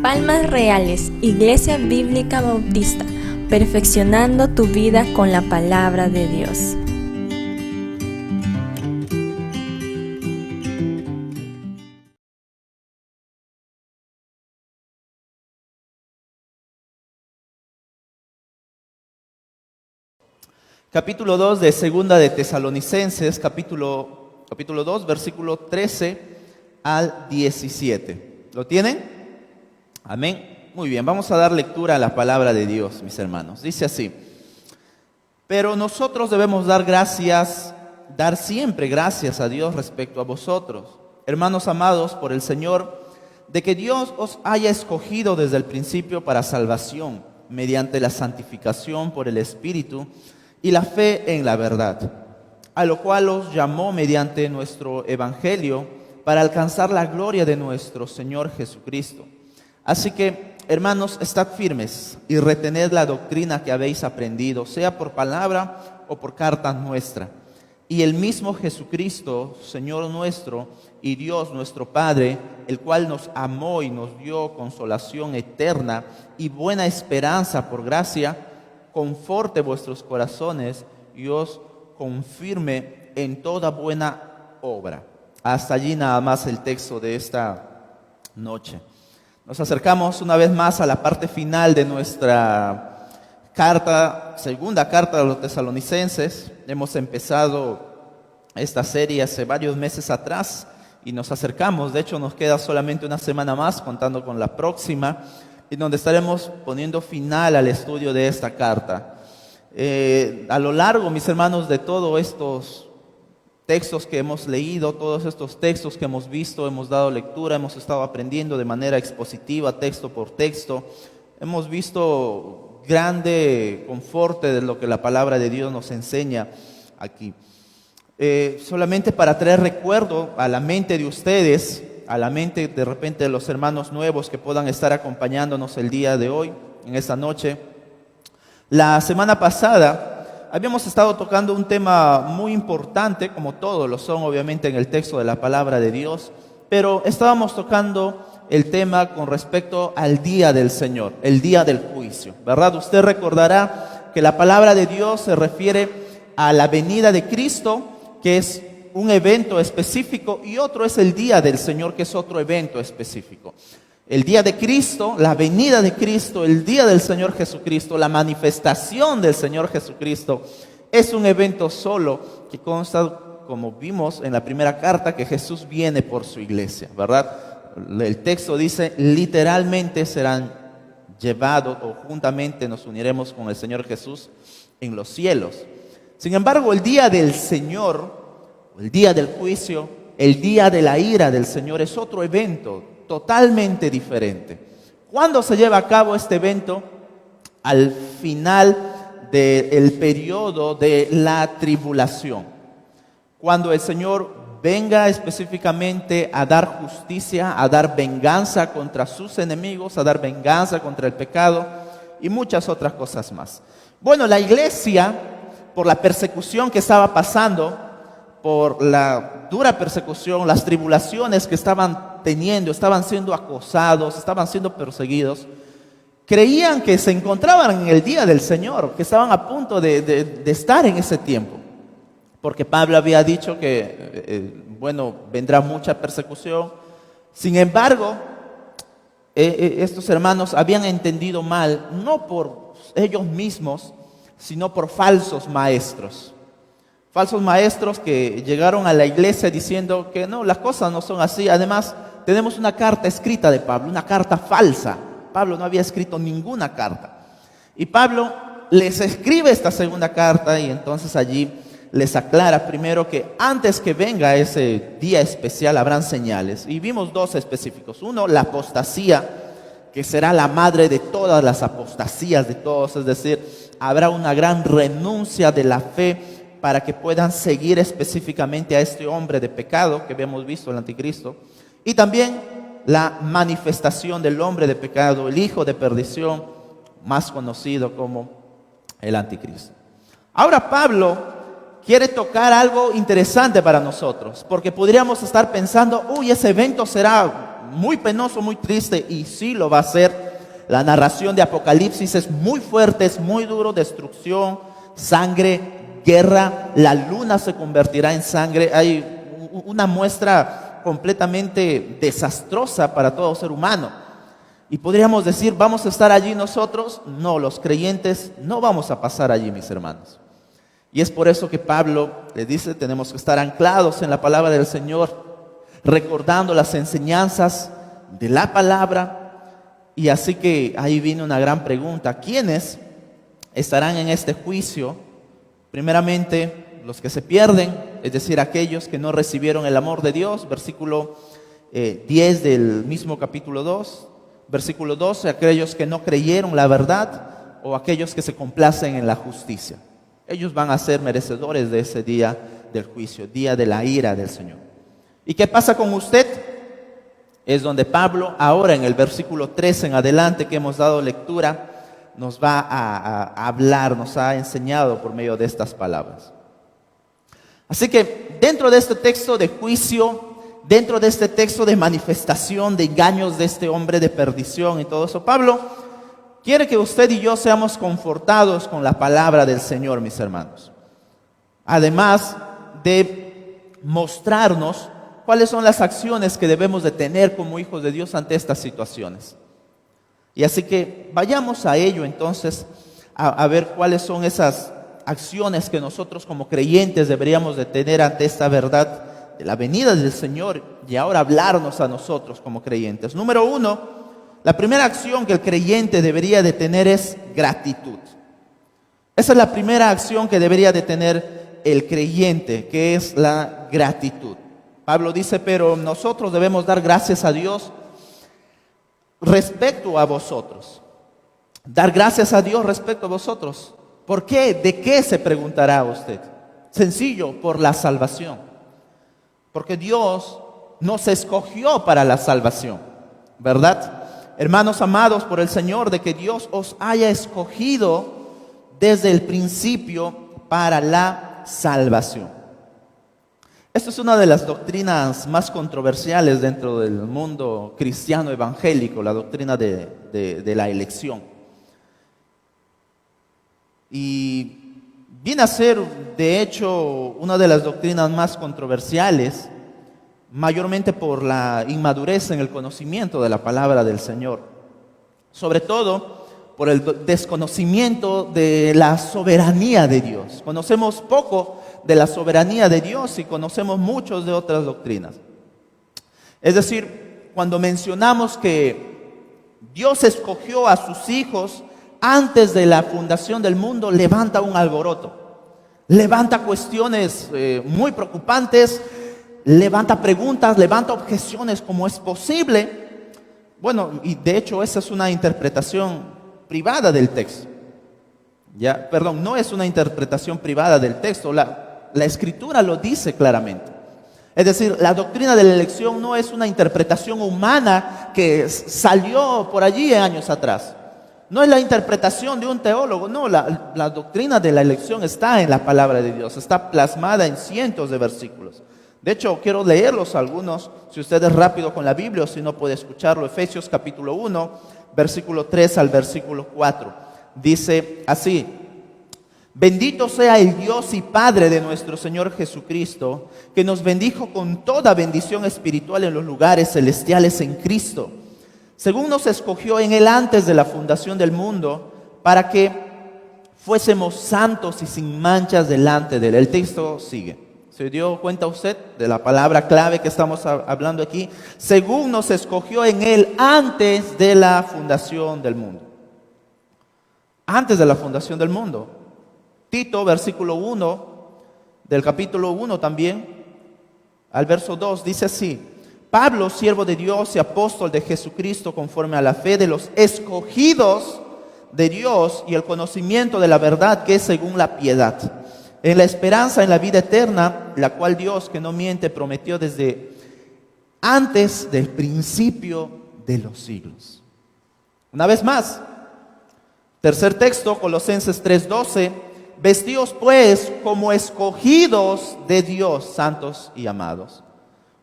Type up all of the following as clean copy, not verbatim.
Palmas Reales, Iglesia Bíblica Bautista, perfeccionando tu vida con la palabra de Dios. Capítulo 2 de Segunda de Tesalonicenses, capítulo 2, versículo 13 al 17. ¿Lo tienen? Amén. Muy bien, vamos a dar lectura a la palabra de Dios, mis hermanos. Dice así: pero nosotros debemos dar siempre gracias a Dios respecto a vosotros, hermanos amados por el Señor, de que Dios os haya escogido desde el principio para salvación, mediante la santificación por el Espíritu y la fe en la verdad, a lo cual os llamó mediante nuestro Evangelio para alcanzar la gloria de nuestro Señor Jesucristo. Así que, hermanos, estad firmes y retened la doctrina que habéis aprendido, sea por palabra o por carta nuestra. Y el mismo Jesucristo, Señor nuestro y Dios nuestro Padre, el cual nos amó y nos dio consolación eterna y buena esperanza por gracia, conforte vuestros corazones y os confirme en toda buena obra. Hasta allí nada más el texto de esta noche. Nos acercamos una vez más a la parte final de nuestra segunda carta de los tesalonicenses. Hemos empezado esta serie hace varios meses atrás y nos acercamos. De hecho, nos queda solamente una semana más, contando con la próxima, y donde estaremos poniendo final al estudio de esta carta. A lo largo, mis hermanos, de todos estos textos que hemos leído, todos estos textos que hemos visto, hemos dado lectura, hemos estado aprendiendo de manera expositiva, texto por texto. Hemos visto grande conforte de lo que la palabra de Dios nos enseña aquí. Solamente para traer recuerdo a la mente de ustedes, a la mente de repente de los hermanos nuevos que puedan estar acompañándonos el día de hoy, en esta noche. La semana pasada habíamos estado tocando un tema muy importante, como todos lo son obviamente en el texto de la palabra de Dios, pero estábamos tocando el tema con respecto al día del Señor, el día del juicio, ¿verdad? Usted recordará que la palabra de Dios se refiere a la venida de Cristo, que es un evento específico, y otro es el día del Señor, que es otro evento específico. El día de Cristo, la venida de Cristo, el día del Señor Jesucristo, la manifestación del Señor Jesucristo, es un evento solo que consta, como vimos en la primera carta, que Jesús viene por su iglesia, ¿verdad? El texto dice, literalmente serán llevados o juntamente nos uniremos con el Señor Jesús en los cielos. Sin embargo, el día del Señor, el día del juicio, el día de la ira del Señor es otro evento totalmente diferente. ¿Cuándo se lleva a cabo este evento? Al final del periodo de la tribulación. Cuando el Señor venga específicamente a dar justicia, a dar venganza contra sus enemigos, a dar venganza contra el pecado y muchas otras cosas más. Bueno, la iglesia, por la persecución que estaba pasando, por la dura persecución, las tribulaciones que estaban teniendo, estaban siendo acosados, estaban siendo perseguidos, creían que se encontraban en el día del Señor, que estaban a punto de estar en ese tiempo. Porque Pablo había dicho que, vendrá mucha persecución. Sin embargo, estos hermanos habían entendido mal, no por ellos mismos, sino por falsos maestros. Falsos maestros que llegaron a la iglesia diciendo que no, las cosas no son así. Además, tenemos una carta escrita de Pablo, una carta falsa. Pablo no había escrito ninguna carta. Y Pablo les escribe esta segunda carta y entonces allí les aclara primero que antes que venga ese día especial habrán señales. Y vimos dos específicos. Uno, la apostasía, que será la madre de todas las apostasías de todos. Es decir, habrá una gran renuncia de la fe para que puedan seguir específicamente a este hombre de pecado que habíamos visto, el anticristo. Y también la manifestación del hombre de pecado, el hijo de perdición, más conocido como el anticristo. Ahora Pablo quiere tocar algo interesante para nosotros, porque podríamos estar pensando, uy, ese evento será muy penoso, muy triste, y sí lo va a ser. La narración de Apocalipsis es muy fuerte, es muy duro, destrucción, sangre, guerra, la luna se convertirá en sangre. Hay una muestra completamente desastrosa para todo ser humano. Y podríamos decir, ¿vamos a estar allí nosotros? No, los creyentes no vamos a pasar allí, mis hermanos. Y es por eso que Pablo le dice, tenemos que estar anclados en la palabra del Señor, recordando las enseñanzas de la palabra. Y así que ahí viene una gran pregunta: ¿quiénes estarán en este juicio? Primeramente, los que se pierden, es decir, aquellos que no recibieron el amor de Dios, versículo 10 del mismo capítulo 2. Versículo 12, aquellos que no creyeron la verdad, o aquellos que se complacen en la justicia. Ellos van a ser merecedores de ese día del juicio, día de la ira del Señor. ¿Y qué pasa con usted? Es donde Pablo, ahora en el versículo 13 en adelante que hemos dado lectura, nos va a hablar, nos ha enseñado por medio de estas palabras. Así que dentro de este texto de juicio, dentro de este texto de manifestación de engaños de este hombre, de perdición y todo eso, Pablo quiere que usted y yo seamos confortados con la palabra del Señor, mis hermanos. Además de mostrarnos cuáles son las acciones que debemos de tener como hijos de Dios ante estas situaciones. Y así que vayamos a ello entonces, a ver cuáles son esas acciones que nosotros como creyentes deberíamos de tener ante esta verdad de la venida del Señor, y ahora hablarnos a nosotros como creyentes. Número 1, la primera acción que el creyente debería de tener es gratitud. Esa es la primera acción que debería de tener el creyente, que es la gratitud. Pablo dice, pero nosotros debemos dar gracias a Dios respecto a vosotros. Dar gracias a Dios respecto a vosotros. ¿Por qué? ¿De qué se preguntará usted? Sencillo, por la salvación. Porque Dios nos escogió para la salvación, ¿verdad? Hermanos amados por el Señor, de que Dios os haya escogido desde el principio para la salvación. Esta es una de las doctrinas más controversiales dentro del mundo cristiano evangélico, la doctrina de la elección. Y viene a ser, de hecho, una de las doctrinas más controversiales, mayormente por la inmadurez en el conocimiento de la palabra del Señor. Sobre todo por el desconocimiento de la soberanía de Dios. Conocemos poco de la soberanía de Dios y conocemos muchos de otras doctrinas. Es decir, cuando mencionamos que Dios escogió a sus hijos antes de la fundación del mundo, levanta un alboroto, levanta cuestiones muy preocupantes, levanta preguntas, levanta objeciones, ¿cómo es posible? Bueno, y de hecho esa es una interpretación privada del texto. No es una interpretación privada del texto, la Escritura lo dice claramente. Es decir, la doctrina de la elección no es una interpretación humana que salió por allí años atrás. No es la interpretación de un teólogo, no, la doctrina de la elección está en la palabra de Dios, está plasmada en cientos de versículos. De hecho, quiero leerlos algunos, si usted es rápido con la Biblia o si no puede escucharlo. Efesios capítulo 1, versículo 3 al versículo 4. Dice así: bendito sea el Dios y Padre de nuestro Señor Jesucristo, que nos bendijo con toda bendición espiritual en los lugares celestiales en Cristo, según nos escogió en Él antes de la fundación del mundo, para que fuésemos santos y sin manchas delante de Él. El texto sigue. ¿Se dio cuenta usted de la palabra clave que estamos hablando aquí? Según nos escogió en Él antes de la fundación del mundo. Antes de la fundación del mundo. Tito, versículo 1, del capítulo 1 también, al verso 2, dice así: Pablo, siervo de Dios y apóstol de Jesucristo, conforme a la fe de los escogidos de Dios y el conocimiento de la verdad que es según la piedad, en la esperanza en la vida eterna, la cual Dios, que no miente, prometió desde antes del principio de los siglos. Una vez más, tercer texto, Colosenses 3:12, vestíos pues como escogidos de Dios, santos y amados.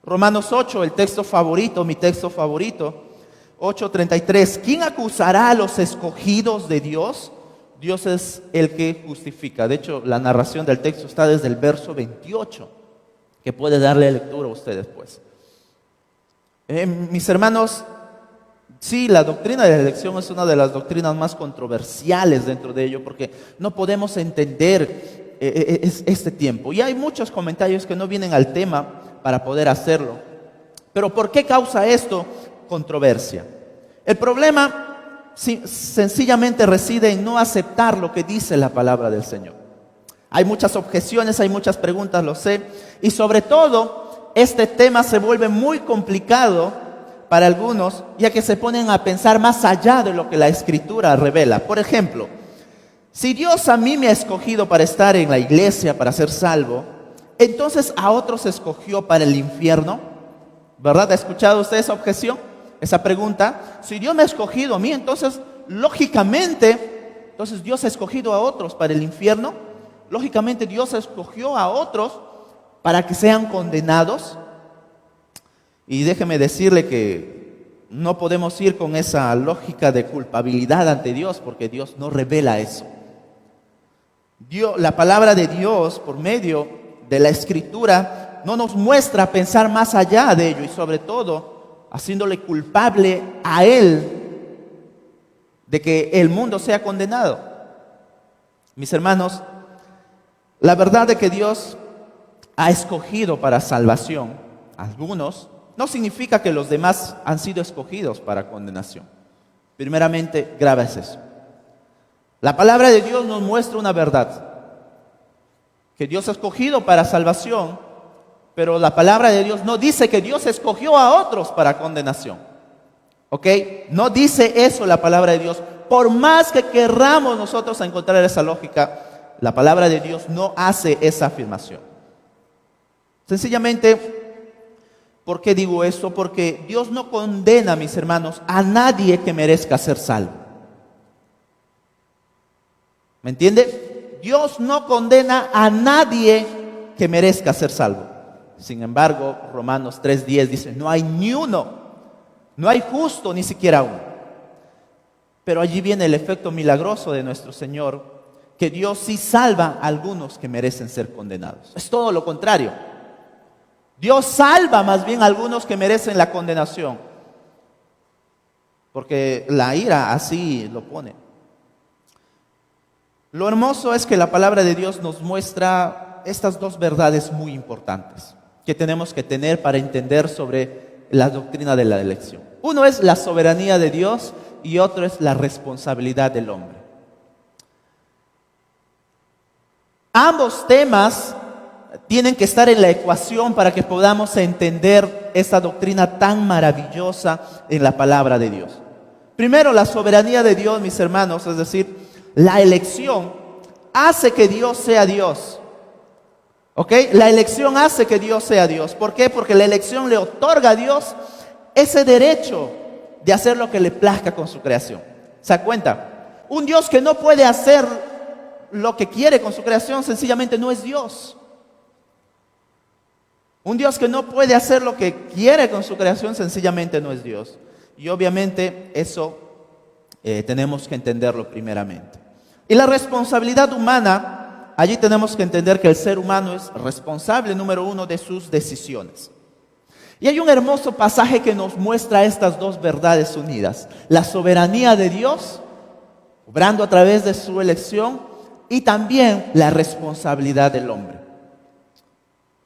Romanos 8, el texto favorito, mi texto favorito, 8:33. ¿Quién acusará a los escogidos de Dios? Dios es el que justifica. De hecho, la narración del texto está desde el verso 28, que puede darle lectura a ustedes, pues. Mis hermanos, sí, la doctrina de la elección es una de las doctrinas más controversiales dentro de ello, porque no podemos entender este tiempo. Y hay muchos comentarios que no vienen al tema para poder hacerlo. Pero ¿por qué causa esto controversia? El problema sencillamente reside en no aceptar lo que dice la palabra del Señor. Hay muchas objeciones, hay muchas preguntas, lo sé, y sobre todo este tema se vuelve muy complicado para algunos, ya que se ponen a pensar más allá de lo que la Escritura revela. Por ejemplo, si Dios a mí me ha escogido para estar en la iglesia, para ser salvo, entonces a otros escogió para el infierno, ¿verdad? ¿Ha escuchado usted esa objeción? Esa pregunta. Si Dios me ha escogido a mí, entonces lógicamente, Dios ha escogido a otros para el infierno. Lógicamente Dios escogió a otros para que sean condenados. Y déjeme decirle que no podemos ir con esa lógica de culpabilidad ante Dios, porque Dios no revela eso. La palabra de Dios, por medio de la Escritura, no nos muestra pensar más allá de ello, y sobre todo haciéndole culpable a Él de que el mundo sea condenado. Mis hermanos, la verdad de que Dios ha escogido para salvación a algunos no significa que los demás han sido escogidos para condenación. Primeramente, grave es eso. La palabra de Dios nos muestra una verdad, que Dios ha escogido para salvación, pero la palabra de Dios no dice que Dios escogió a otros para condenación. ¿Ok? No dice eso la palabra de Dios. Por más que querramos nosotros encontrar esa lógica, la palabra de Dios no hace esa afirmación. Sencillamente, ¿por qué digo esto? Porque Dios no condena, mis hermanos, a nadie que merezca ser salvo. ¿Me entiende? Dios no condena a nadie que merezca ser salvo. Sin embargo, Romanos 3:10 dice, no hay ni uno, no hay justo ni siquiera uno. Pero allí viene el efecto milagroso de nuestro Señor, que Dios sí salva a algunos que merecen ser condenados. Es todo lo contrario. Dios salva más bien a algunos que merecen la condenación, porque la ira así lo pone. Lo hermoso es que la palabra de Dios nos muestra estas dos verdades muy importantes que tenemos que tener para entender sobre la doctrina de la elección. Uno es la soberanía de Dios y otro es la responsabilidad del hombre. Ambos temas tienen que estar en la ecuación para que podamos entender esta doctrina tan maravillosa en la palabra de Dios. Primero, la soberanía de Dios, mis hermanos, es decir, la elección hace que Dios sea Dios. ¿Ok? La elección hace que Dios sea Dios. ¿Por qué? Porque la elección le otorga a Dios ese derecho de hacer lo que le plazca con su creación. ¿Se da cuenta? Un Dios que no puede hacer lo que quiere con su creación sencillamente no es Dios. Un Dios que no puede hacer lo que quiere con su creación sencillamente no es Dios. Y obviamente eso tenemos que entenderlo primeramente. Y la responsabilidad humana, allí tenemos que entender que el ser humano es responsable, número uno, de sus decisiones. Y hay un hermoso pasaje que nos muestra estas dos verdades unidas: la soberanía de Dios, obrando a través de su elección, y también la responsabilidad del hombre.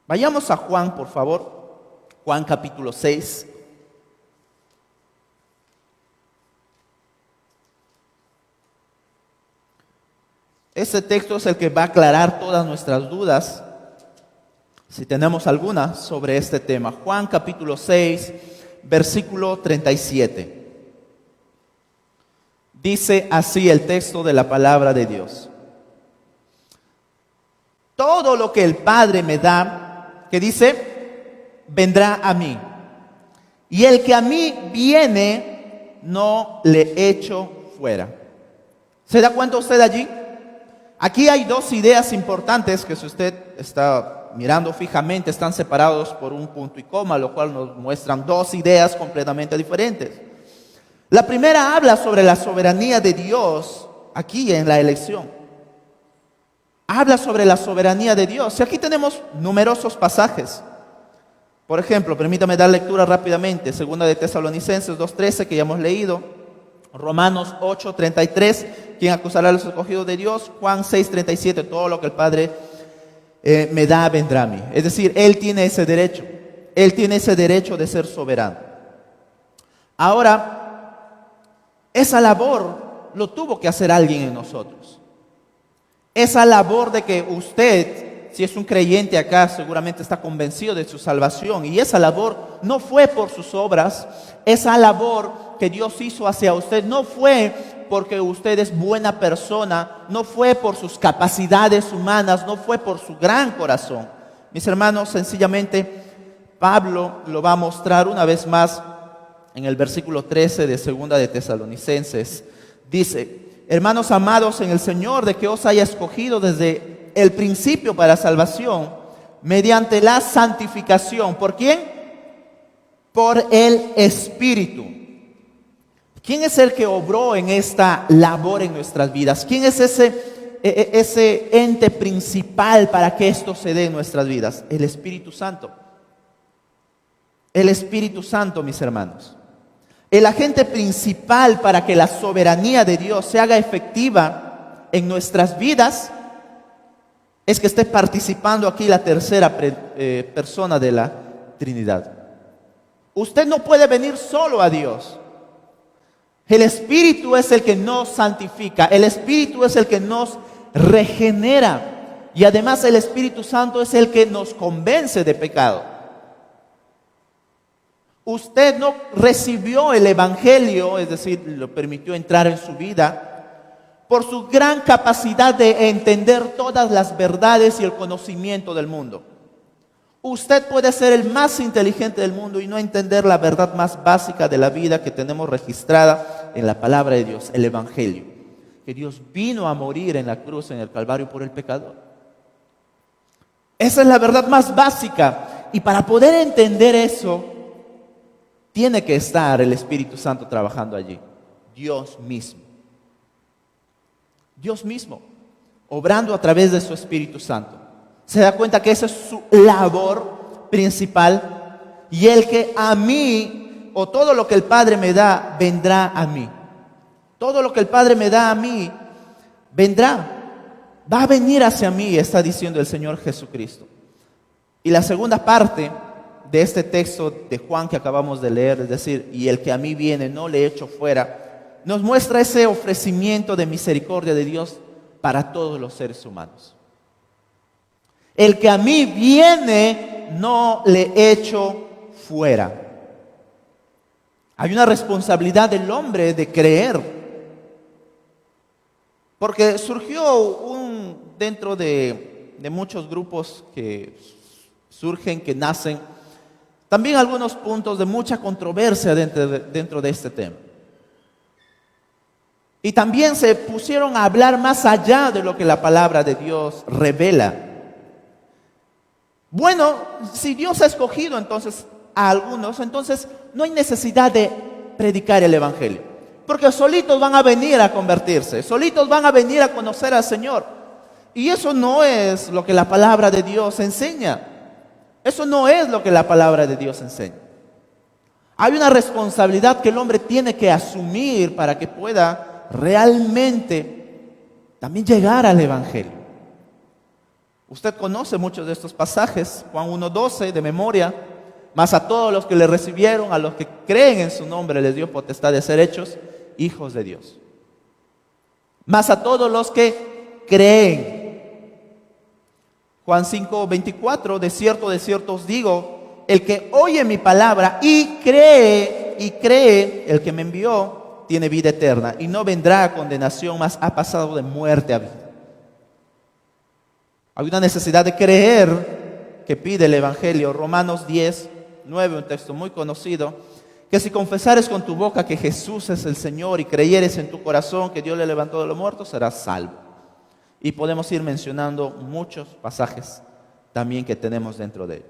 Vayamos a Juan, por favor. Juan capítulo 6. Este texto es el que va a aclarar todas nuestras dudas, si tenemos alguna, sobre este tema. Juan capítulo 6, versículo 37. Dice así el texto de la palabra de Dios: todo lo que el Padre me da, que dice, vendrá a mí. Y el que a mí viene, no le echo fuera. ¿Se da cuenta usted allí? Aquí hay dos ideas importantes que si usted está mirando fijamente están separados por un punto y coma, lo cual nos muestran dos ideas completamente diferentes. La primera habla sobre la soberanía de Dios aquí en la elección. Habla sobre la soberanía de Dios. Y aquí tenemos numerosos pasajes. Por ejemplo, permítame dar lectura rápidamente. Segunda de Tesalonicenses 2:13, que ya hemos leído. Romanos 8:33, ¿quién acusará a los escogidos de Dios? Juan 6:37, todo lo que el Padre me da, vendrá a mí. Es decir, Él tiene ese derecho. Él tiene ese derecho de ser soberano. Ahora, esa labor lo tuvo que hacer alguien en nosotros. Esa labor de que usted, si es un creyente acá, seguramente está convencido de su salvación. Y esa labor no fue por sus obras. Esa labor que Dios hizo hacia usted no fue porque usted es buena persona, no fue por sus capacidades humanas, no fue por su gran corazón. Mis hermanos, sencillamente Pablo lo va a mostrar una vez más en el versículo 13 de Segunda de Tesalonicenses. Dice: hermanos amados en el Señor, de que os haya escogido desde el principio para salvación, mediante la santificación. ¿Por quién? Por el Espíritu. ¿Quién es el que obró en esta labor en nuestras vidas? ¿Quién es ese ente principal para que esto se dé en nuestras vidas? El Espíritu Santo. El Espíritu Santo, mis hermanos. El agente principal para que la soberanía de Dios se haga efectiva en nuestras vidas es que esté participando aquí la tercera persona de la Trinidad. Usted no puede venir solo a Dios. El Espíritu es el que nos santifica, el Espíritu es el que nos regenera y además el Espíritu Santo es el que nos convence de pecado. Usted no recibió el Evangelio, es decir, lo permitió entrar en su vida por su gran capacidad de entender todas las verdades y el conocimiento del mundo. Usted puede ser el más inteligente del mundo y no entender la verdad más básica de la vida que tenemos registrada en la palabra de Dios, el Evangelio. Que Dios vino a morir en la cruz, en el Calvario, por el pecador. Esa es la verdad más básica. Y para poder entender eso, tiene que estar el Espíritu Santo trabajando allí. Dios mismo. Dios mismo, obrando a través de su Espíritu Santo. Se da cuenta que esa es su labor principal y el que a mí, o todo lo que el Padre me da, vendrá a mí. Todo lo que el Padre me da a mí, vendrá. Va a venir hacia mí, está diciendo el Señor Jesucristo. Y la segunda parte de este texto de Juan que acabamos de leer, es decir, y el que a mí viene no le echo fuera, nos muestra ese ofrecimiento de misericordia de Dios para todos los seres humanos. El que a mí viene, no le echo fuera. Hay una responsabilidad del hombre de creer. Porque surgió dentro de muchos grupos que surgen, que nacen, también algunos puntos de mucha controversia dentro de este tema. Y también se pusieron a hablar más allá de lo que la palabra de Dios revela. Bueno, si Dios ha escogido entonces a algunos, entonces no hay necesidad de predicar el Evangelio. Porque solitos van a venir a convertirse, solitos van a venir a conocer al Señor. Y eso no es lo que la palabra de Dios enseña. Eso no es lo que la palabra de Dios enseña. Hay una responsabilidad que el hombre tiene que asumir para que pueda realmente también llegar al Evangelio. Usted conoce muchos de estos pasajes, Juan 1:12 de memoria. Mas a todos los que le recibieron, a los que creen en su nombre, les dio potestad de ser hechos hijos de Dios. Mas a todos los que creen. Juan 5:24, de cierto os digo, el que oye mi palabra y cree el que me envió, tiene vida eterna y no vendrá a condenación, mas ha pasado de muerte a vida. Hay una necesidad de creer que pide el Evangelio. Romanos 10:9, un texto muy conocido, que si confesares con tu boca que Jesús es el Señor y creyeres en tu corazón que Dios le levantó de los muertos, serás salvo. Y podemos ir mencionando muchos pasajes también que tenemos dentro de él.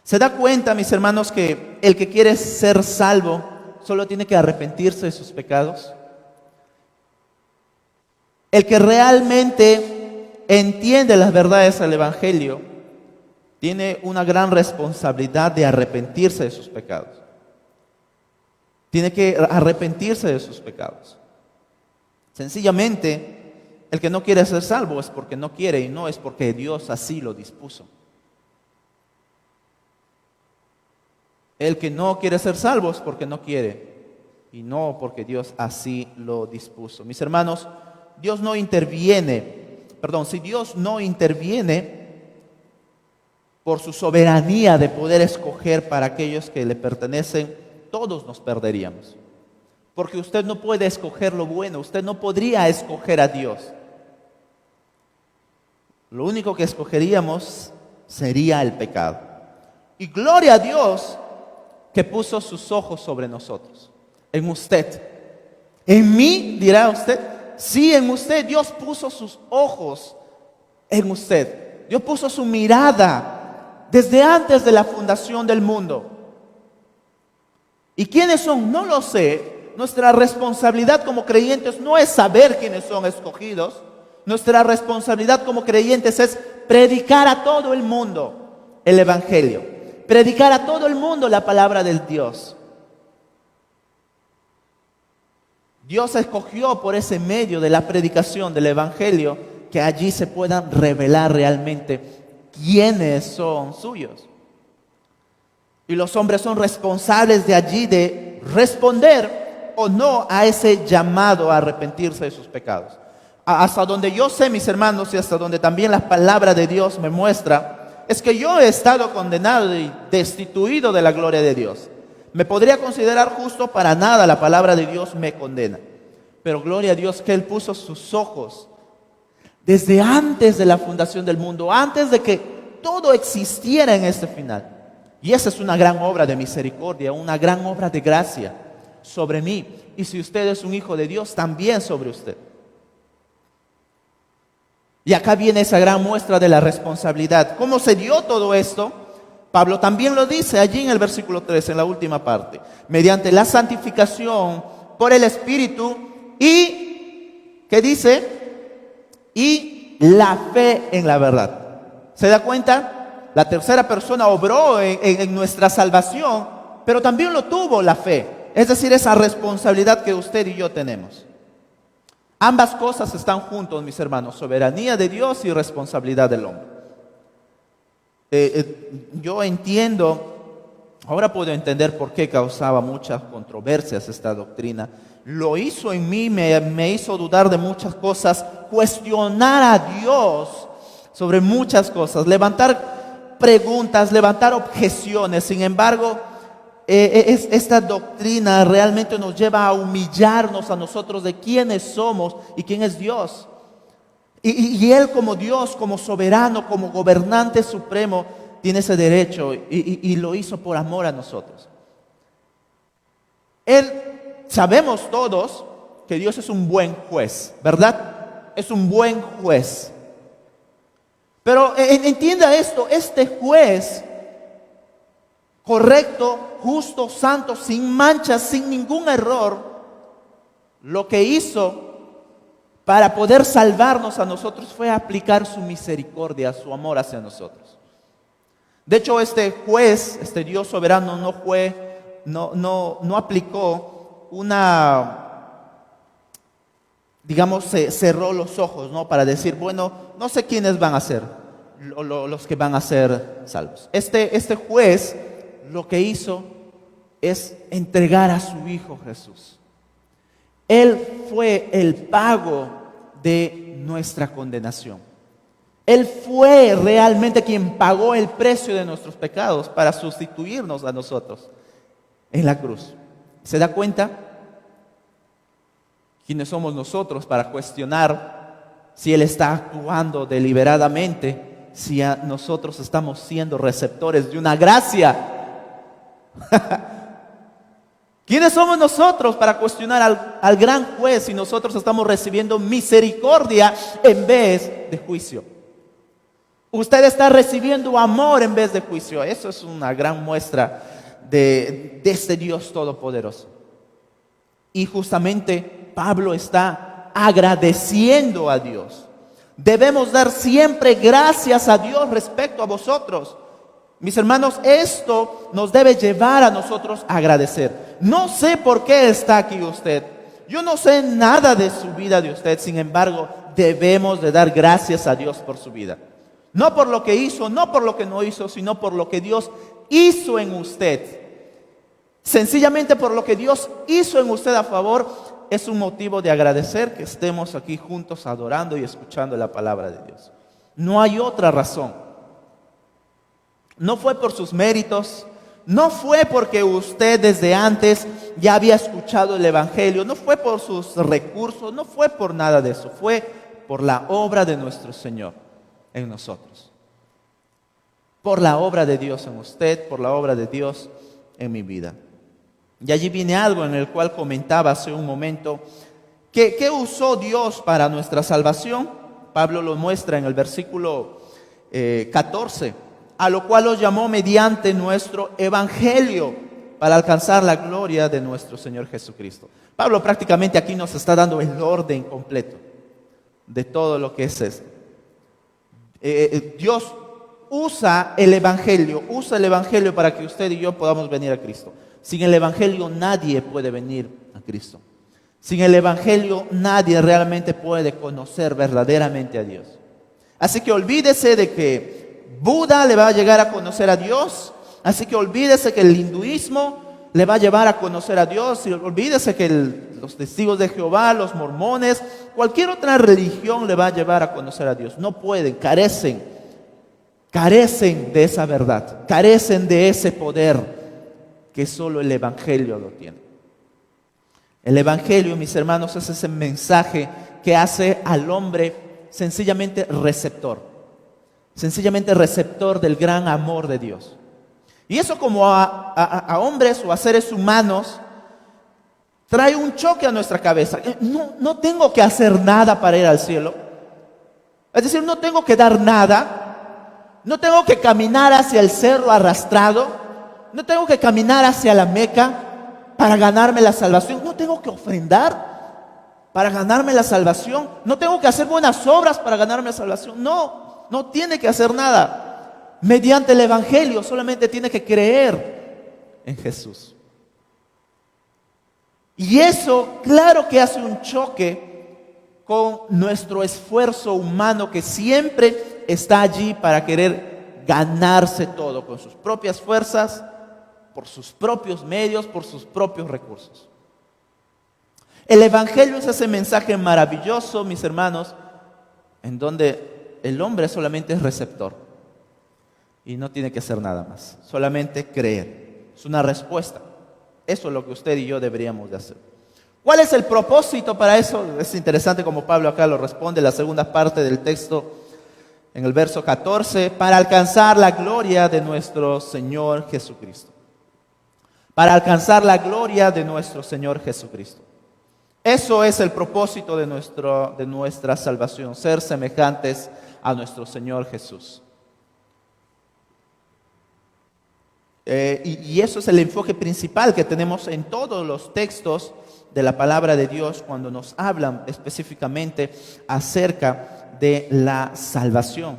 ¿Se da cuenta, mis hermanos, que el que quiere ser salvo solo tiene que arrepentirse de sus pecados? El que realmente entiende las verdades del Evangelio tiene una gran responsabilidad de arrepentirse de sus pecados. Tiene que arrepentirse de sus pecados. Sencillamente, el que no quiere ser salvo es porque no quiere y no es porque Dios así lo dispuso. El que no quiere ser salvo es porque no quiere y no porque Dios así lo dispuso. Mis hermanos, si Dios no interviene por su soberanía de poder escoger para aquellos que le pertenecen, todos nos perderíamos. Porque usted no puede escoger lo bueno, usted no podría escoger a Dios. Lo único que escogeríamos sería el pecado. Y gloria a Dios que puso sus ojos sobre nosotros, en usted. ¿En mí, dirá usted? Sí, en usted. Dios puso sus ojos en usted. Dios puso su mirada desde antes de la fundación del mundo. ¿Y quiénes son? No lo sé. Nuestra responsabilidad como creyentes no es saber quiénes son escogidos. Nuestra responsabilidad como creyentes es predicar a todo el mundo el Evangelio. Predicar a todo el mundo la palabra del Dios. Dios escogió por ese medio de la predicación del Evangelio que allí se puedan revelar realmente quiénes son suyos. Y los hombres son responsables de allí de responder o no a ese llamado a arrepentirse de sus pecados. Hasta donde yo sé, mis hermanos, y hasta donde también la palabra de Dios me muestra, es que yo he estado condenado y destituido de la gloria de Dios. Me podría considerar justo, para nada la palabra de Dios me condena. Pero gloria a Dios que Él puso sus ojos desde antes de la fundación del mundo, antes de que todo existiera en este final. Y esa es una gran obra de misericordia, una gran obra de gracia sobre mí. Y si usted es un hijo de Dios, también sobre usted. Y acá viene esa gran muestra de la responsabilidad. ¿Cómo se dio todo esto? Pablo también lo dice allí en el versículo 3, en la última parte. Mediante la santificación por el Espíritu y, ¿qué dice? Y la fe en la verdad. ¿Se da cuenta? La tercera persona obró en nuestra salvación, pero también lo tuvo la fe. Es decir, esa responsabilidad que usted y yo tenemos. Ambas cosas están juntos, mis hermanos, soberanía de Dios y responsabilidad del hombre. Yo entiendo, ahora puedo entender por qué causaba muchas controversias esta doctrina. Lo hizo en mí, me hizo dudar de muchas cosas, cuestionar a Dios sobre muchas cosas, levantar preguntas, levantar objeciones. Sin embargo, esta doctrina realmente nos lleva a humillarnos a nosotros de quiénes somos y quién es Dios. Y Él como Dios, como soberano, como gobernante supremo, tiene ese derecho y lo hizo por amor a nosotros. Sabemos todos que Dios es un buen juez, ¿verdad? Es un buen juez. Pero entienda esto, este juez correcto, justo, santo, sin manchas, sin ningún error, lo que hizo para poder salvarnos a nosotros fue aplicar su misericordia, su amor hacia nosotros. De hecho, este juez, este Dios soberano no aplicó cerró los ojos, ¿no? Para decir, bueno, no sé quiénes van a ser los que van a ser salvos. Este juez lo que hizo es entregar a su Hijo Jesús. Él fue el pago de nuestra condenación. Él fue realmente quien pagó el precio de nuestros pecados para sustituirnos a nosotros en la cruz. ¿Se da cuenta? ¿Quiénes somos nosotros para cuestionar si Él está actuando deliberadamente, si nosotros estamos siendo receptores de una gracia? ¿Quiénes somos nosotros para cuestionar al gran juez si nosotros estamos recibiendo misericordia en vez de juicio? Usted está recibiendo amor en vez de juicio. Eso es una gran muestra de este Dios todopoderoso. Y justamente Pablo está agradeciendo a Dios. Debemos dar siempre gracias a Dios respecto a vosotros. Mis hermanos, esto nos debe llevar a nosotros a agradecer. No sé por qué está aquí usted. Yo no sé nada de su vida de usted. Sin embargo, debemos de dar gracias a Dios por su vida. No por lo que hizo, no por lo que no hizo, sino por lo que Dios hizo en usted. Sencillamente por lo que Dios hizo en usted a favor, es un motivo de agradecer que estemos aquí juntos adorando y escuchando la palabra de Dios. No hay otra razón. No fue por sus méritos, no fue porque usted desde antes ya había escuchado el Evangelio, no fue por sus recursos, no fue por nada de eso, fue por la obra de nuestro Señor en nosotros. Por la obra de Dios en usted, por la obra de Dios en mi vida. Y allí viene algo en el cual comentaba hace un momento, ¿qué usó Dios para nuestra salvación? Pablo lo muestra en el versículo 14, a lo cual los llamó mediante nuestro evangelio para alcanzar la gloria de nuestro Señor Jesucristo. Pablo prácticamente aquí nos está dando el orden completo de todo lo que es esto. Dios usa el evangelio para que usted y yo podamos venir a Cristo. Sin el evangelio nadie puede venir a Cristo. Sin el evangelio nadie realmente puede conocer verdaderamente a Dios. Así que olvídese de que Buda le va a llegar a conocer a Dios. Así que olvídese que el hinduismo le va a llevar a conocer a Dios. Y olvídese que los testigos de Jehová, los mormones, cualquier otra religión le va a llevar a conocer a Dios. No pueden, carecen de esa verdad, carecen de ese poder que solo el evangelio lo tiene. El evangelio, mis hermanos, es ese mensaje que hace al hombre sencillamente receptor del gran amor de Dios. Y eso, como a hombres o a seres humanos, trae un choque a nuestra cabeza. No tengo que hacer nada para ir al cielo. Es decir, no tengo que dar nada. No tengo que caminar hacia el cerro arrastrado. No tengo que caminar hacia la Meca para ganarme la salvación. No tengo que ofrendar para ganarme la salvación. No tengo que hacer buenas obras para ganarme la salvación. No tiene que hacer nada. Mediante el evangelio solamente tiene que creer en Jesús. Y eso, claro que hace un choque con nuestro esfuerzo humano que siempre está allí para querer ganarse todo con sus propias fuerzas, por sus propios medios, por sus propios recursos. El evangelio es ese mensaje maravilloso, mis hermanos, en donde el hombre solamente es receptor y no tiene que hacer nada más, solamente creer. Es una respuesta. Eso es lo que usted y yo deberíamos de hacer. ¿Cuál es el propósito para eso? Es interesante como Pablo acá lo responde, la segunda parte del texto, en el verso 14, para alcanzar la gloria de nuestro Señor Jesucristo. Para alcanzar la gloria de nuestro Señor Jesucristo. Eso es el propósito de nuestra salvación, ser semejantes a nuestro Señor Jesús. Y eso es el enfoque principal que tenemos en todos los textos de la palabra de Dios cuando nos hablan específicamente acerca de la salvación.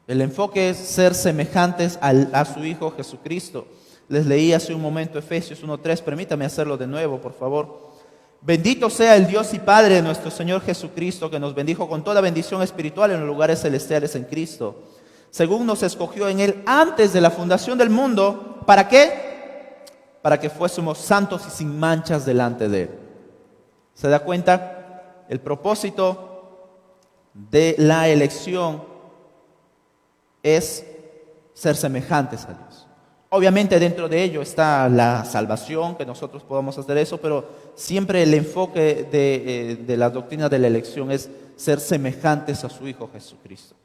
El enfoque es ser semejantes a su Hijo Jesucristo. Les leí hace un momento Efesios 1:3, permítame hacerlo de nuevo, por favor. Bendito sea el Dios y Padre de nuestro Señor Jesucristo, que nos bendijo con toda bendición espiritual en los lugares celestiales en Cristo, según nos escogió en Él antes de la fundación del mundo. ¿Para qué? Para que fuésemos santos y sin manchas delante de Él. ¿Se da cuenta? El propósito de la elección es ser semejantes a Dios. Obviamente dentro de ello está la salvación, que nosotros podamos hacer eso, pero siempre el enfoque de la doctrina de la elección es ser semejantes a su Hijo Jesucristo.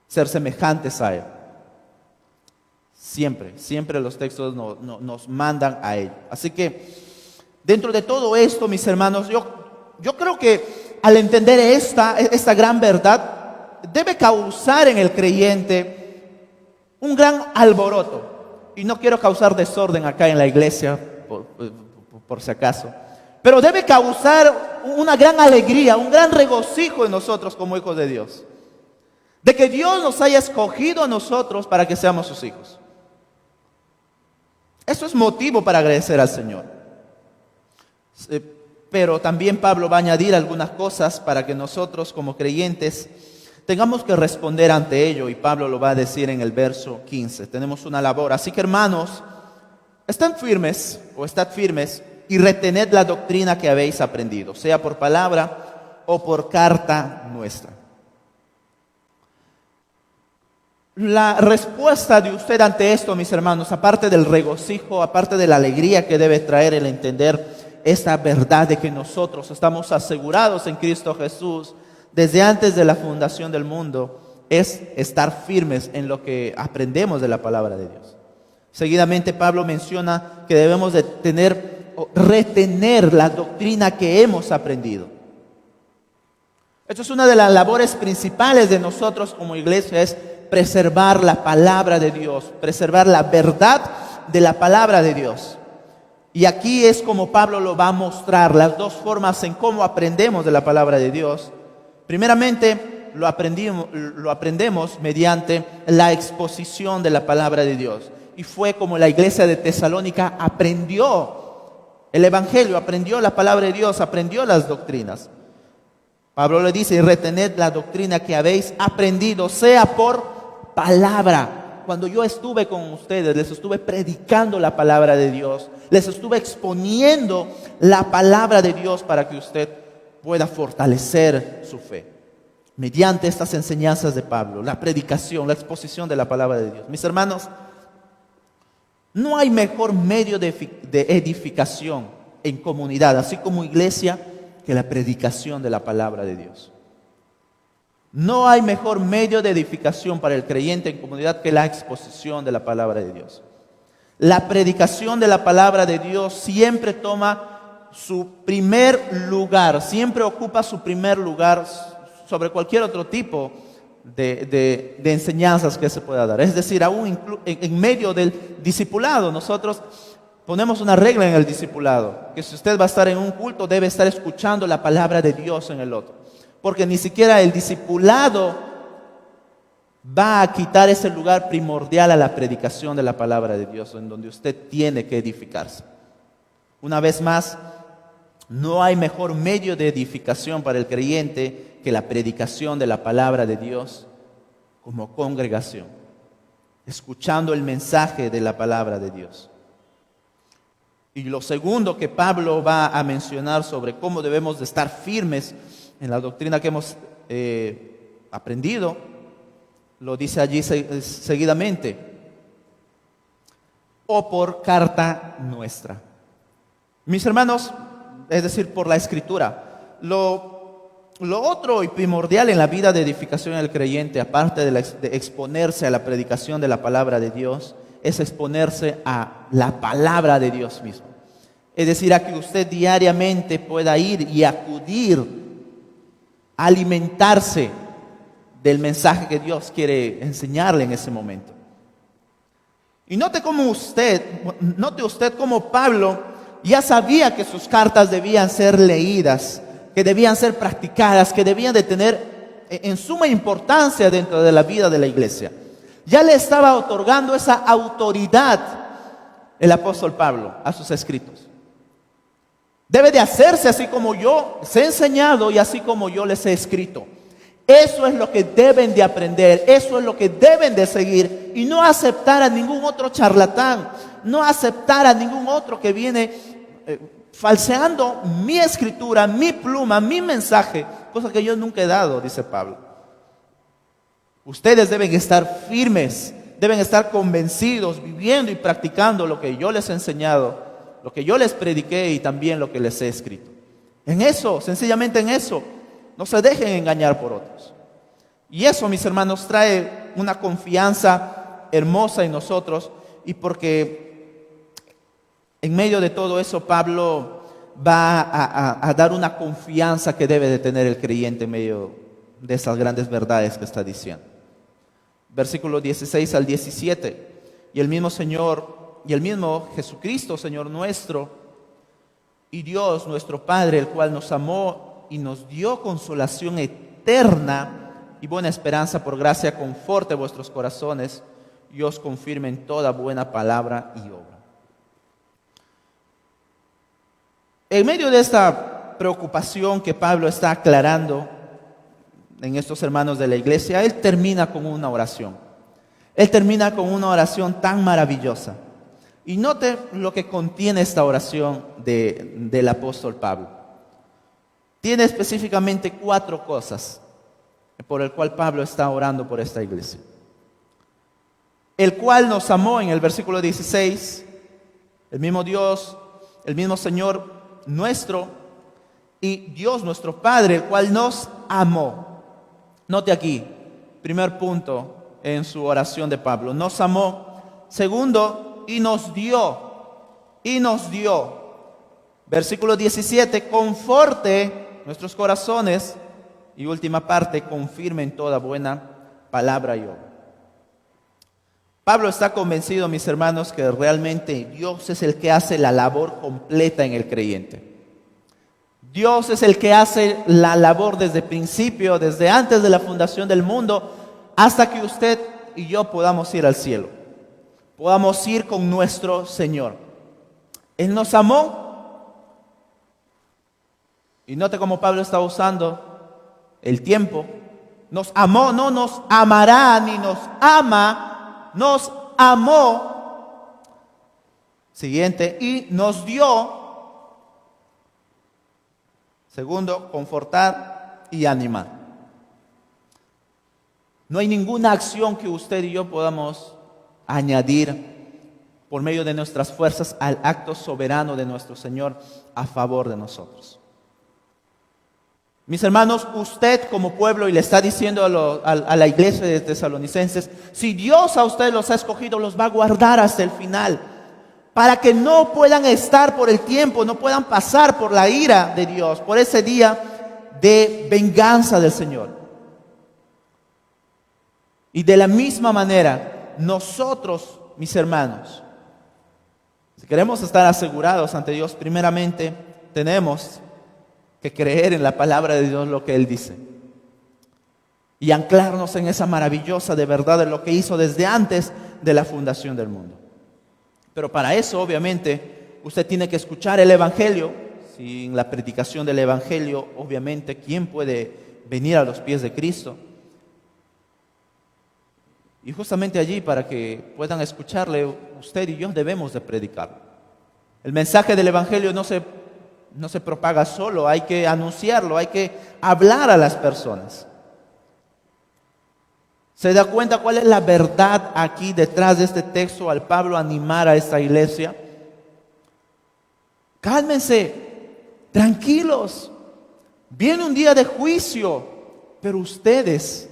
Ser semejantes a Él. Siempre los textos nos mandan a ello. Así que dentro de todo esto, mis hermanos, yo creo que al entender esta gran verdad, debe causar en el creyente un gran alboroto. Y no quiero causar desorden acá en la iglesia, por si acaso. Pero debe causar una gran alegría, un gran regocijo en nosotros como hijos de Dios. De que Dios nos haya escogido a nosotros para que seamos sus hijos. Eso es motivo para agradecer al Señor. Pero también Pablo va a añadir algunas cosas para que nosotros como creyentes tengamos que responder ante ello. Y Pablo lo va a decir en el verso 15. Tenemos una labor. Así que hermanos, estad firmes y retened la doctrina que habéis aprendido, sea por palabra o por carta nuestra. La respuesta de usted ante esto, mis hermanos, aparte del regocijo, aparte de la alegría que debe traer el entender esta verdad de que nosotros estamos asegurados en Cristo Jesús desde antes de la fundación del mundo, es estar firmes en lo que aprendemos de la palabra de Dios. Seguidamente Pablo menciona que debemos de retener la doctrina que hemos aprendido. Esto es una de las labores principales de nosotros como iglesia, es preservar la palabra de Dios, preservar la verdad de la palabra de Dios. Y aquí es como Pablo lo va a mostrar, las dos formas en cómo aprendemos de la palabra de Dios. Primeramente, lo aprendemos mediante la exposición de la palabra de Dios. Y fue como la iglesia de Tesalónica aprendió el evangelio, aprendió la palabra de Dios, aprendió las doctrinas. Pablo le dice, retened la doctrina que habéis aprendido, sea por palabra. Cuando yo estuve con ustedes, les estuve predicando la palabra de Dios, les estuve exponiendo la palabra de Dios para que usted pueda fortalecer su fe. Mediante estas enseñanzas de Pablo, la predicación, la exposición de la palabra de Dios. Mis hermanos, no hay mejor medio de edificación en comunidad, así como iglesia, que la predicación de la palabra de Dios. No hay mejor medio de edificación para el creyente en comunidad que la exposición de la palabra de Dios. La predicación de la palabra de Dios siempre toma su primer lugar, siempre ocupa su primer lugar sobre cualquier otro tipo de enseñanzas que se pueda dar. Es decir, aún en medio del discipulado, nosotros ponemos una regla en el discipulado, que si usted va a estar en un culto, debe estar escuchando la palabra de Dios en el otro. Porque ni siquiera el discipulado va a quitar ese lugar primordial a la predicación de la palabra de Dios, en donde usted tiene que edificarse. Una vez más, no hay mejor medio de edificación para el creyente que la predicación de la palabra de Dios como congregación, escuchando el mensaje de la palabra de Dios. Y lo segundo que Pablo va a mencionar sobre cómo debemos de estar firmes en la doctrina que hemos aprendido, lo dice allí seguidamente, o por carta nuestra. Mis hermanos, es decir, por la Escritura. Lo otro y primordial en la vida de edificación del creyente, aparte de exponerse a la predicación de la palabra de Dios, es exponerse a la palabra de Dios mismo. Es decir, a que usted diariamente pueda ir y acudir, a alimentarse del mensaje que Dios quiere enseñarle en ese momento. Y note usted cómo Pablo ya sabía que sus cartas debían ser leídas, que debían ser practicadas, que debían de tener en suma importancia dentro de la vida de la iglesia. Ya le estaba otorgando esa autoridad el apóstol Pablo a sus escritos. Debe de hacerse así como yo les he enseñado y así como yo les he escrito. Eso es lo que deben de aprender, eso es lo que deben de seguir y no aceptar a ningún otro charlatán, no aceptar a ningún otro que viene falseando mi escritura, mi pluma, mi mensaje, cosa que yo nunca he dado, dice Pablo. Ustedes deben estar firmes, deben estar convencidos, viviendo y practicando lo que yo les he enseñado, lo que yo les prediqué y también lo que les he escrito. En eso, sencillamente en eso, no se dejen engañar por otros. Y eso, mis hermanos, trae una confianza hermosa en nosotros y porque en medio de todo eso Pablo va a dar una confianza que debe de tener el creyente en medio de esas grandes verdades que está diciendo. Versículo 16 al 17. Y el mismo Señor, y el mismo Jesucristo, Señor nuestro, y Dios nuestro Padre, el cual nos amó y nos dio consolación eterna y buena esperanza por gracia, conforte vuestros corazones y os confirme en toda buena palabra y obra. En medio de esta preocupación que Pablo está aclarando en estos hermanos de la iglesia, él termina con una oración. Él termina con una oración tan maravillosa. Y note lo que contiene esta oración del apóstol Pablo. Tiene específicamente 4 cosas por el cual Pablo está orando por esta iglesia. El cual nos amó en el versículo 16, el mismo Dios, el mismo Señor nuestro y Dios nuestro Padre, el cual nos amó. Note aquí, primer punto en su oración de Pablo, nos amó. Segundo, y nos dio. Versículo 17, conforte nuestros corazones. Y última parte, confirme en toda buena palabra y obra. Pablo está convencido, mis hermanos, que realmente Dios es el que hace la labor completa en el creyente. Dios es el que hace la labor desde el principio, desde antes de la fundación del mundo, hasta que usted y yo podamos ir al cielo. Podamos ir con nuestro Señor. Él nos amó. Y note cómo Pablo está usando el tiempo. Nos amó, no nos amará, ni nos ama. Nos amó. Siguiente, y nos dio. Segundo, confortar y animar. No hay ninguna acción que usted y yo podamos añadir por medio de nuestras fuerzas al acto soberano de nuestro Señor a favor de nosotros. Mis hermanos, usted como pueblo, y le está diciendo a la iglesia de Tesalonicenses, si Dios a ustedes los ha escogido, los va a guardar hasta el final, para que no puedan estar por el tiempo, no puedan pasar por la ira de Dios, por ese día de venganza del Señor. Y de la misma manera, nosotros, mis hermanos, si queremos estar asegurados ante Dios, primeramente tenemos que creer en la palabra de Dios, lo que Él dice, y anclarnos en esa maravillosa de verdad de lo que hizo desde antes de la fundación del mundo. Pero para eso, obviamente, usted tiene que escuchar el Evangelio. Sin la predicación del Evangelio, obviamente, ¿quién puede venir a los pies de Cristo? Y justamente allí, para que puedan escucharle, usted y yo debemos de predicarlo. El mensaje del Evangelio no se propaga solo, hay que anunciarlo, hay que hablar a las personas. ¿Se da cuenta cuál es la verdad aquí detrás de este texto al Pablo animar a esta iglesia? Cálmense, tranquilos, viene un día de juicio, pero ustedes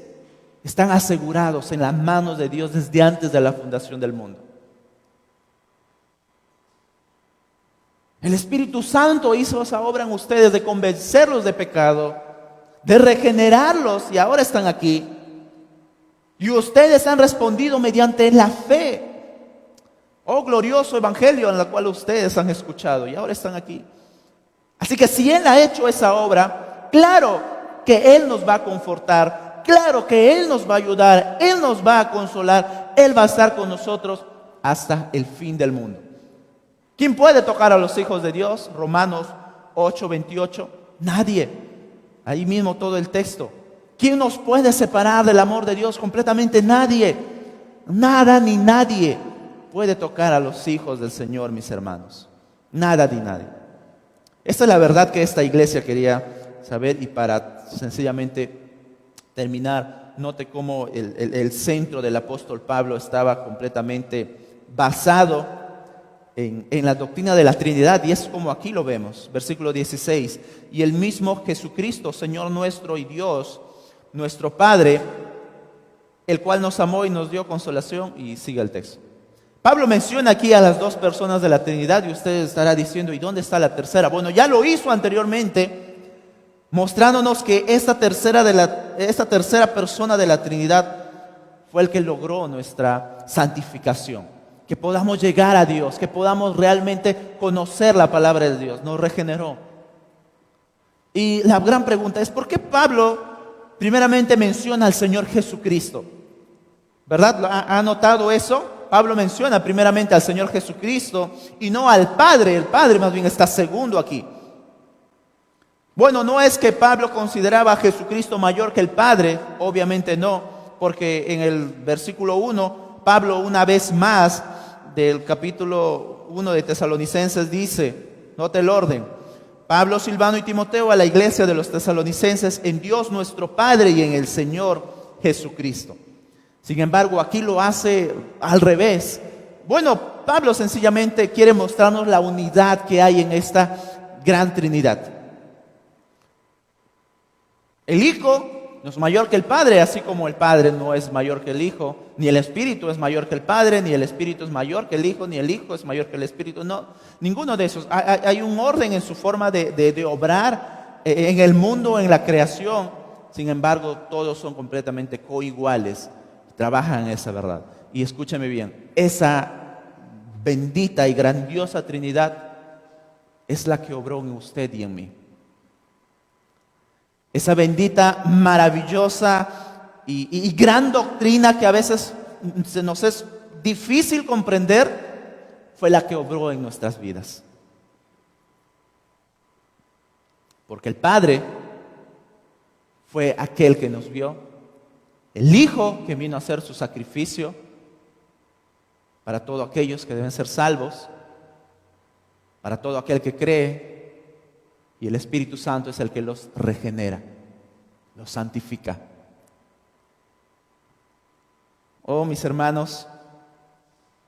están asegurados en las manos de Dios desde antes de la fundación del mundo. El Espíritu Santo hizo esa obra en ustedes de convencerlos de pecado, de regenerarlos, y ahora están aquí. Y ustedes han respondido mediante la fe. Oh, glorioso evangelio en el cual ustedes han escuchado y ahora están aquí. Así que si Él ha hecho esa obra, claro que Él nos va a confortar, claro que Él nos va a ayudar, Él nos va a consolar, Él va a estar con nosotros hasta el fin del mundo. ¿Quién puede tocar a los hijos de Dios? Romanos 8:28. Nadie. Ahí mismo todo el texto. ¿Quién nos puede separar del amor de Dios? Completamente nadie. Nada ni nadie puede tocar a los hijos del Señor, mis hermanos. Nada ni nadie. Esta es la verdad que esta iglesia quería saber, y para sencillamente terminar, note cómo el centro del apóstol Pablo estaba completamente basado en la doctrina de la Trinidad, y es como aquí lo vemos, versículo 16, y el mismo Jesucristo, Señor nuestro y Dios, nuestro Padre, el cual nos amó y nos dio consolación, y sigue el texto. Pablo menciona aquí a las dos personas de la Trinidad y usted estará diciendo, ¿y dónde está la tercera? Bueno, ya lo hizo anteriormente, mostrándonos que esta tercera persona de la Trinidad fue el que logró nuestra santificación. Que podamos llegar a Dios, que podamos realmente conocer la palabra de Dios, nos regeneró. Y la gran pregunta es, ¿por qué Pablo primeramente menciona al Señor Jesucristo? ¿Verdad? ¿Ha notado eso? Pablo menciona primeramente al Señor Jesucristo y no al Padre. El Padre más bien está segundo aquí. Bueno, no es que Pablo consideraba a Jesucristo mayor que el Padre, obviamente no, porque en el versículo 1, Pablo una vez más del capítulo 1 de Tesalonicenses dice, note el orden, Pablo, Silvano y Timoteo a la iglesia de los tesalonicenses en Dios nuestro Padre y en el Señor Jesucristo. Sin embargo, aquí lo hace al revés. Bueno, Pablo sencillamente quiere mostrarnos la unidad que hay en esta gran Trinidad. El Hijo no es mayor que el Padre, así como el Padre no es mayor que el Hijo, ni el Espíritu es mayor que el Padre, ni el Espíritu es mayor que el Hijo, ni el Hijo es mayor que el Espíritu. No, ninguno de esos. Hay un orden en su forma de obrar en el mundo, en la creación. Sin embargo, todos son completamente coiguales. Trabajan en esa verdad. Y escúchame bien, esa bendita y grandiosa Trinidad es la que obró en usted y en mí. Esa bendita, maravillosa y gran doctrina que a veces se nos es difícil comprender, fue la que obró en nuestras vidas. Porque el Padre fue aquel que nos vio, el Hijo que vino a hacer su sacrificio para todos aquellos que deben ser salvos, para todo aquel que cree, y el Espíritu Santo es el que los regenera, los santifica. Oh, mis hermanos,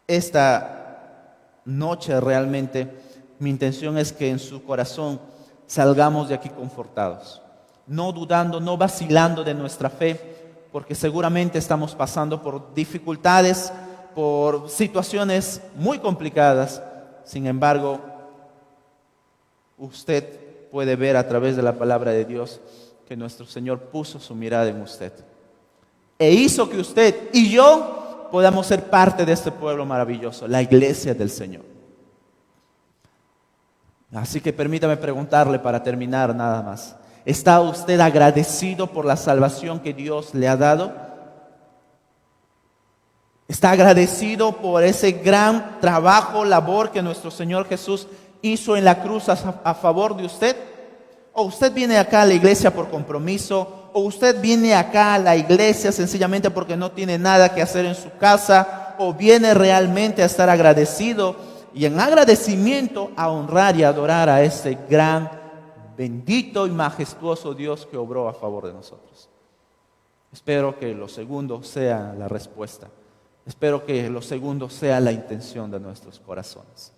esta noche realmente mi intención es que en su corazón salgamos de aquí confortados, no dudando, no vacilando de nuestra fe, porque seguramente estamos pasando por dificultades, por situaciones muy complicadas. Sin embargo, usted puede ver a través de la palabra de Dios que nuestro Señor puso su mirada en usted e hizo que usted y yo podamos ser parte de este pueblo maravilloso, la iglesia del Señor. Así que permítame preguntarle para terminar nada más. ¿Está usted agradecido por la salvación que Dios le ha dado? ¿Está agradecido por ese gran trabajo, labor que nuestro Señor Jesús hizo en la cruz a favor de usted? ¿O usted viene acá a la iglesia por compromiso? ¿O usted viene acá a la iglesia sencillamente porque no tiene nada que hacer en su casa? ¿O viene realmente a estar agradecido y en agradecimiento a honrar y adorar a este gran, bendito y majestuoso Dios que obró a favor de nosotros? Espero que lo segundo sea la respuesta. Espero que lo segundo sea la intención de nuestros corazones.